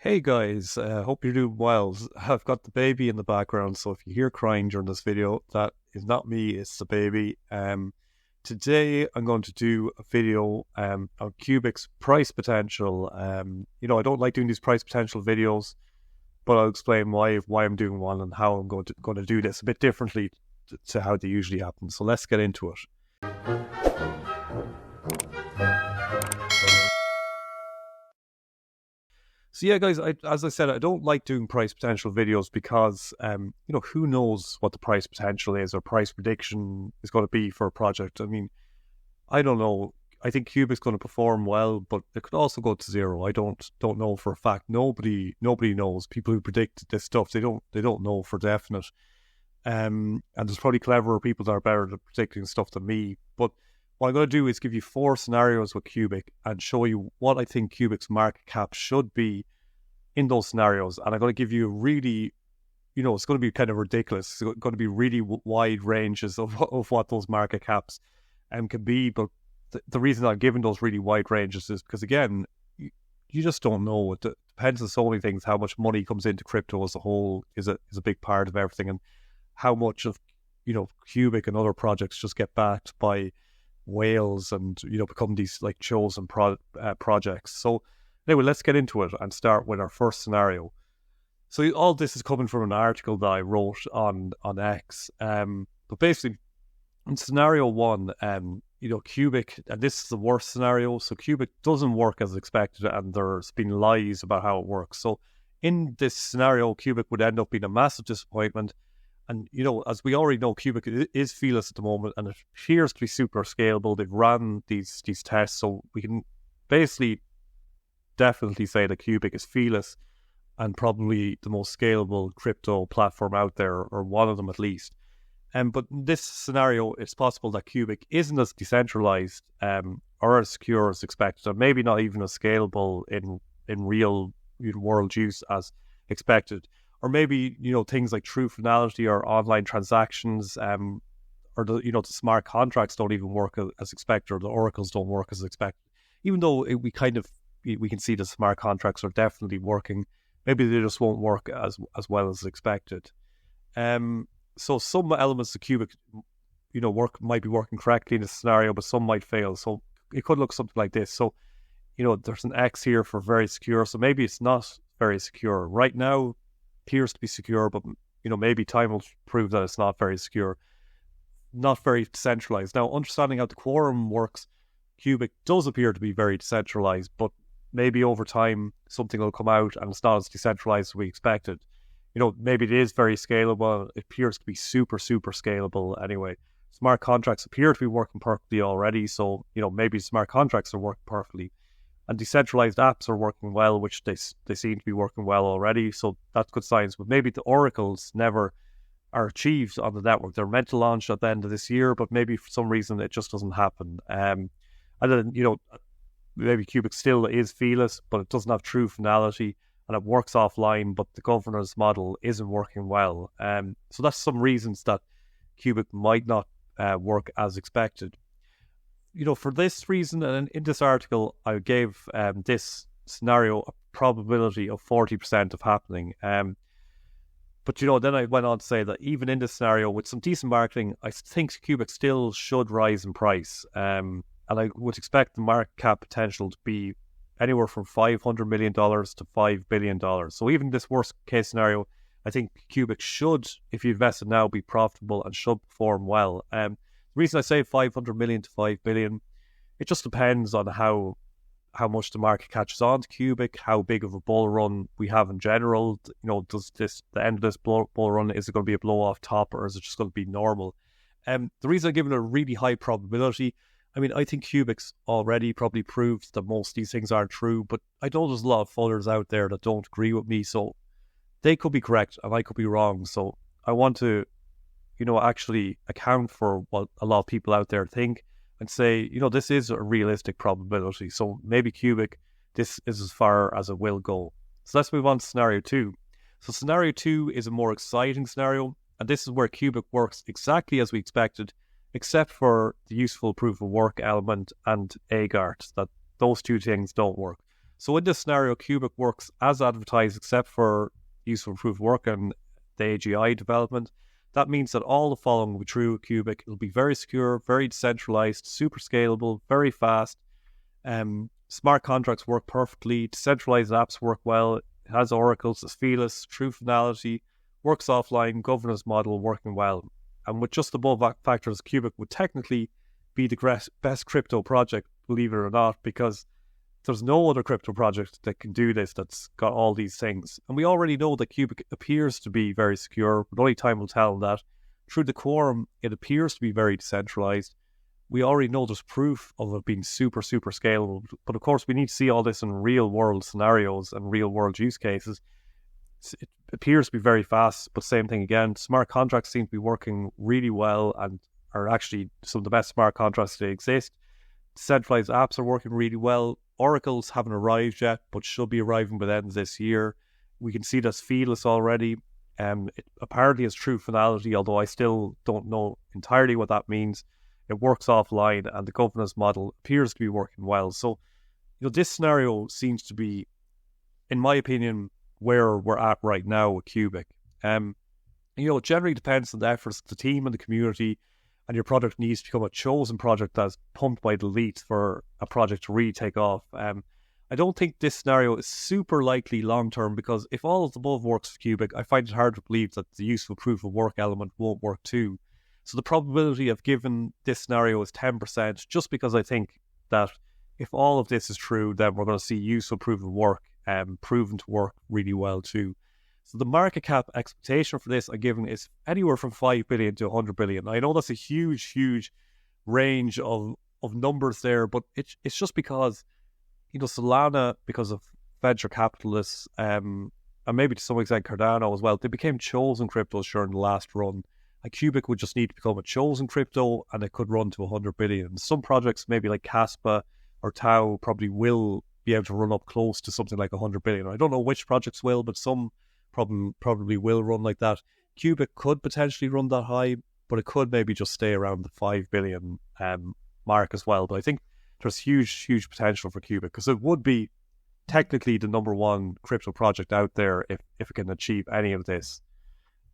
Hey guys, hope you're doing well. I've got the baby in the background, so if you hear crying during this video, that is not me, it's the baby. Today I'm going to do a video on Qubic's price potential. I don't like doing these price potential videos, but I'll explain why I'm doing one and how I'm going to do this a bit differently to how they usually happen. So let's get into it. So yeah, guys, as I said, I don't like doing price potential videos because, who knows what the price potential is or price prediction is going to be for a project. I mean, I don't know. I think Qubic's going to perform well, but it could also go to zero. I don't know for a fact. Nobody knows. People who predict this stuff, they don't know for definite. And there's probably cleverer people that are better at predicting stuff than me. But what I'm going to do is give you 4 scenarios with Qubic and show you what I think Qubic's market cap should be in those scenarios. And I'm going to give you really, it's going to be kind of ridiculous. It's going to be really wide ranges of what those market caps can be. But the reason I'm giving those really wide ranges is because, again, you just don't know. It depends on so many things. How much money comes into crypto as a whole is a big part of everything. And how much of, Qubic and other projects just get backed by whales and, become these like chosen projects. So anyway, let's get into it and start with our first scenario. So all this is coming from an article that I wrote on X. But basically, in scenario 1, Qubic, and this is the worst scenario, so Qubic doesn't work as expected and there's been lies about how it works. So in this scenario, Qubic would end up being a massive disappointment. And, as we already know, Qubic is feeless at the moment and it appears to be super scalable. They've run these tests, so we can basically definitely say that Qubic is feeless and probably the most scalable crypto platform out there, or one of them at least. But in this scenario, it's possible that Qubic isn't as decentralized or as secure as expected, and maybe not even as scalable in real world use as expected. Or maybe, things like true finality or online transactions, or the smart contracts don't even work as expected, or the oracles don't work as expected. Even though we can see the smart contracts are definitely working, maybe they just won't work as well as expected. So some elements of Qubic, might be working correctly in this scenario, but some might fail. So it could look something like this. So, there's an X here for very secure. So maybe it's not very secure right now. Appears to be secure, but maybe time will prove that it's not very secure, not very decentralized. Now, understanding how the quorum works, Qubic does appear to be very decentralized, but maybe over time something will come out and it's not as decentralized as we expected. Maybe it is very scalable. It appears to be super scalable anyway. Smart contracts appear to be working perfectly already, so maybe smart contracts are working perfectly. And decentralized apps are working well, which they seem to be working well already. So that's good signs. But maybe the oracles never are achieved on the network. They're meant to launch at the end of this year, but maybe for some reason it just doesn't happen. And then, maybe Qubic still is feeless, but it doesn't have true finality and it works offline, but the governance model isn't working well. So that's some reasons that Qubic might not work as expected. For this reason, and in this article, I gave this scenario a probability of 40% of happening. But then I went on to say that even in this scenario, with some decent marketing, I think Qubic still should rise in price. And I would expect the market cap potential to be anywhere from $500 million to $5 billion. So even this worst case scenario, I think Qubic should, if you invest it now, be profitable and should perform well. The reason I say 500 million to 5 billion, it just depends on how much the market catches on to Qubic, how big of a bull run we have in general. Does the end of this bull run, is it going to be a blow off top, or is it just going to be normal? The reason I give it a really high probability, I think Qubic's already probably proved that most of these things aren't true, but I know there's a lot of followers out there that don't agree with me, so they could be correct and I could be wrong. So I want to actually account for what a lot of people out there think and say, this is a realistic probability. So maybe Qubic, this is as far as it will go. So let's move on to scenario 2. So scenario 2 is a more exciting scenario, and this is where Qubic works exactly as we expected, except for the useful proof of work element and AGART, that those two things don't work. So in this scenario, Qubic works as advertised, except for useful proof of work and the AGI development. That means that all the following will be true with Qubic. It'll be very secure, very decentralized, super scalable, very fast. Smart contracts work perfectly. Decentralized apps work well. It has oracles, it's feeless, true finality, works offline, governance model working well. And with just above factors, Qubic would technically be the best crypto project, believe it or not, because there's no other crypto project that can do this that's got all these things. And we already know that Qubic appears to be very secure, but only time will tell that. Through the quorum, it appears to be very decentralized. We already know there's proof of it being super, super scalable. But of course, we need to see all this in real world scenarios and real world use cases. It appears to be very fast, but same thing again. Smart contracts seem to be working really well and are actually some of the best smart contracts that exist. Decentralized apps are working really well. Oracles haven't arrived yet, but should be arriving by the end of this year. We can see that's feeless already. It apparently has true finality, although I still don't know entirely what that means. It works offline, and the governance model appears to be working well. So, this scenario seems to be, in my opinion, where we're at right now with Qubic. It generally depends on the efforts of the team and the community, and your product needs to become a chosen project that's pumped by the lead for a project to really take off. I don't think this scenario is super likely long-term, because if all of the above works for Qubic, I find it hard to believe that the useful proof of work element won't work too. So the probability of giving this scenario is 10%, just because I think that if all of this is true, then we're going to see useful proof of work proven to work really well too. So the market cap expectation for this I'm given is anywhere from 5 billion to 100 billion. I know that's a huge, huge range of numbers there, but it's just because, Solana, because of venture capitalists, and maybe to some extent Cardano as well, they became chosen cryptos during the last run. A Qubic would just need to become a chosen crypto, and it could run to 100 billion. Some projects, maybe like Caspa or Tau, probably will be able to run up close to something like 100 billion. I don't know which projects will, but some probably will run like that. Qubic could potentially run that high, but it could maybe just stay around the 5 billion mark as well. But I think there's huge, huge potential for Qubic, because it would be technically the number one crypto project out there if it can achieve any of this.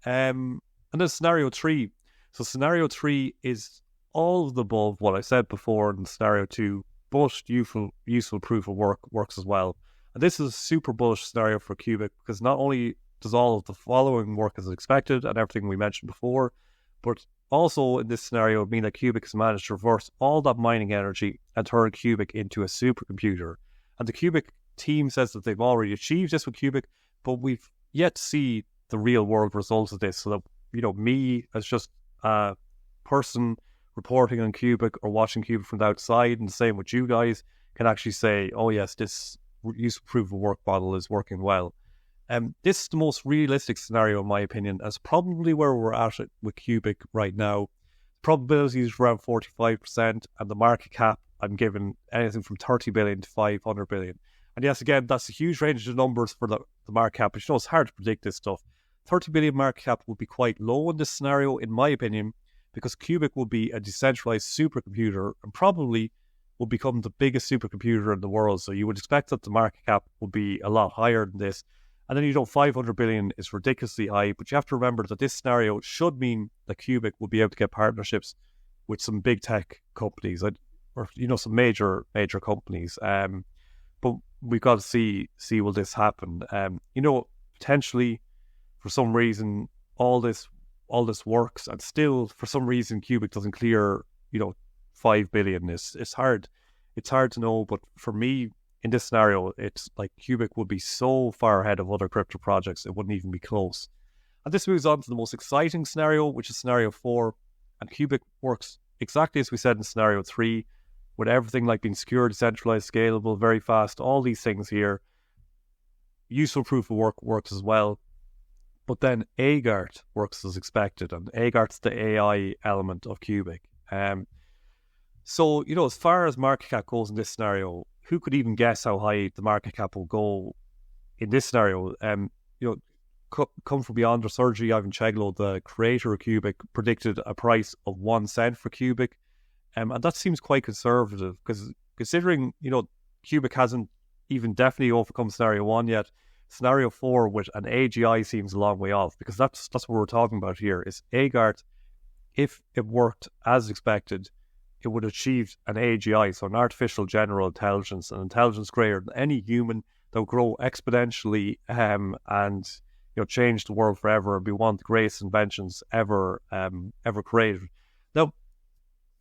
And then scenario 3. So scenario 3 is all of the above what I said before in scenario 2, but useful proof of work works as well. And this is a super bullish scenario for Qubic, because not only does all of the following work as expected and everything we mentioned before, but also in this scenario mean that Qubic has managed to reverse all that mining energy and turn Qubic into a supercomputer. And the Qubic team says that they've already achieved this with Qubic, but we've yet to see the real world results of this, so that me as just a person reporting on Qubic or watching Qubic from the outside, and the same with you guys, can actually say, oh yes, this useful proof of work model is working well. This is the most realistic scenario in my opinion, as probably where we're at it with Qubic right now. Probability is around 45%, and the market cap I'm given anything from 30 billion to 500 billion. And yes, again, that's a huge range of numbers for the market cap, but it's hard to predict this stuff. 30 billion market cap would be quite low in this scenario, in my opinion, because Qubic will be a decentralized supercomputer and probably will become the biggest supercomputer in the world. So you would expect that the market cap will be a lot higher than this. And then, 500 billion is ridiculously high, but you have to remember that this scenario should mean that Qubic will be able to get partnerships with some big tech companies, or some major companies. But we've got to see will this happen. Potentially, for some reason, all this works, and still for some reason Qubic doesn't clear 5 billion. It's hard to know, but for me in this scenario, it's like Qubic would be so far ahead of other crypto projects it wouldn't even be close. And this moves on to the most exciting scenario, which is scenario 4, and Qubic works exactly as we said in scenario 3, with everything like being secure, decentralized, scalable, very fast, all these things here. Useful proof of work works as well. But then Agart works as expected, and Agart's the AI element of Qubic. So, as far as market cap goes in this scenario, who could even guess how high the market cap will go in this scenario? Come from beyond surgery, Ivan Cheglo, the creator of Qubic, predicted a price of 1 cent for Qubic. And that seems quite conservative, because considering, Qubic hasn't even definitely overcome scenario 1 yet. Scenario 4 with an AGI seems a long way off, because that's what we're talking about here. Is AGART, if it worked as expected, it would achieve an AGI, so an artificial general intelligence, an intelligence greater than any human, that would grow exponentially, and change the world forever and be one of the greatest inventions ever created. Now,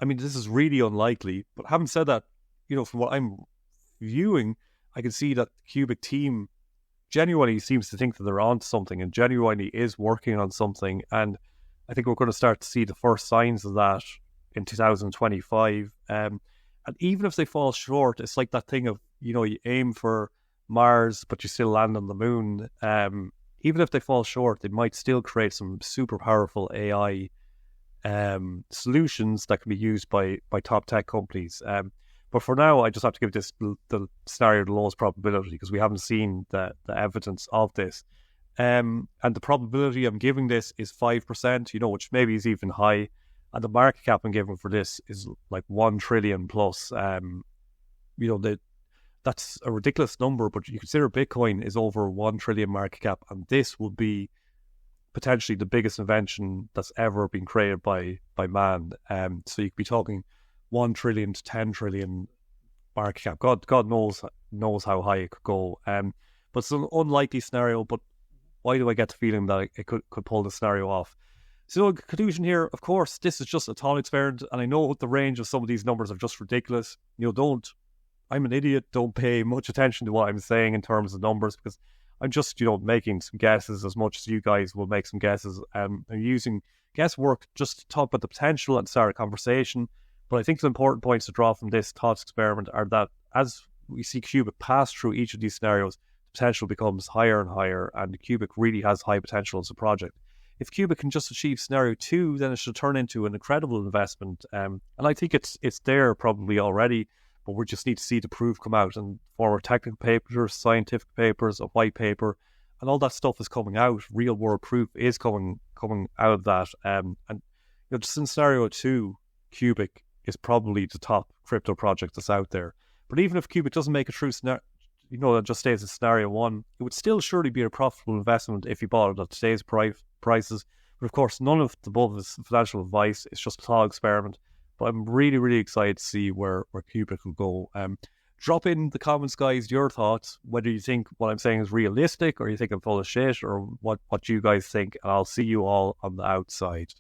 I mean, this is really unlikely, but having said that, from what I'm viewing, I can see that the Qubic team genuinely seems to think that they're on something and genuinely is working on something. And I think we're going to start to see the first signs of that in 2025. And even if they fall short, it's like that thing of, you aim for Mars, but you still land on the moon. Even if they fall short, they might still create some super powerful AI solutions that can be used by top tech companies. But for now, I just have to give this the scenario the lowest probability, because we haven't seen the evidence of this. And the probability I'm giving this is 5%, which maybe is even high. And the market cap I'm giving for this is like 1 trillion plus. That's a ridiculous number, but you consider Bitcoin is over 1 trillion market cap, and this would be potentially the biggest invention that's ever been created by man. So you could be talking 1 trillion to 10 trillion market cap. God knows how high it could go. But it's an unlikely scenario, but why do I get the feeling that it could pull the scenario off? So in conclusion here, of course, this is just a thought experiment, and I know the range of some of these numbers are just ridiculous. I'm an idiot, don't pay much attention to what I'm saying in terms of numbers, because I'm just, making some guesses as much as you guys will make some guesses. I'm using guesswork just to talk about the potential and start a conversation. But I think the important points to draw from this thought experiment are that as we see Qubic pass through each of these scenarios, the potential becomes higher and higher, and Qubic really has high potential as a project. If Qubic can just achieve scenario 2, then it should turn into an incredible investment. And I think it's there probably already, but we just need to see the proof come out in form of technical papers, scientific papers, a white paper, and all that stuff is coming out. Real world proof is coming out of that. And just in scenario 2, Qubic is probably the top crypto project that's out there. But even if Qubic doesn't make it through scenario, it just stays in scenario 1, it would still surely be a profitable investment if you bought it at today's prices. But of course, none of the above is financial advice. It's just a thought experiment. But I'm really, really excited to see where Qubic will go. Drop in the comments, guys, your thoughts, whether you think what I'm saying is realistic, or you think I'm full of shit, or what you guys think. And I'll see you all on the outside.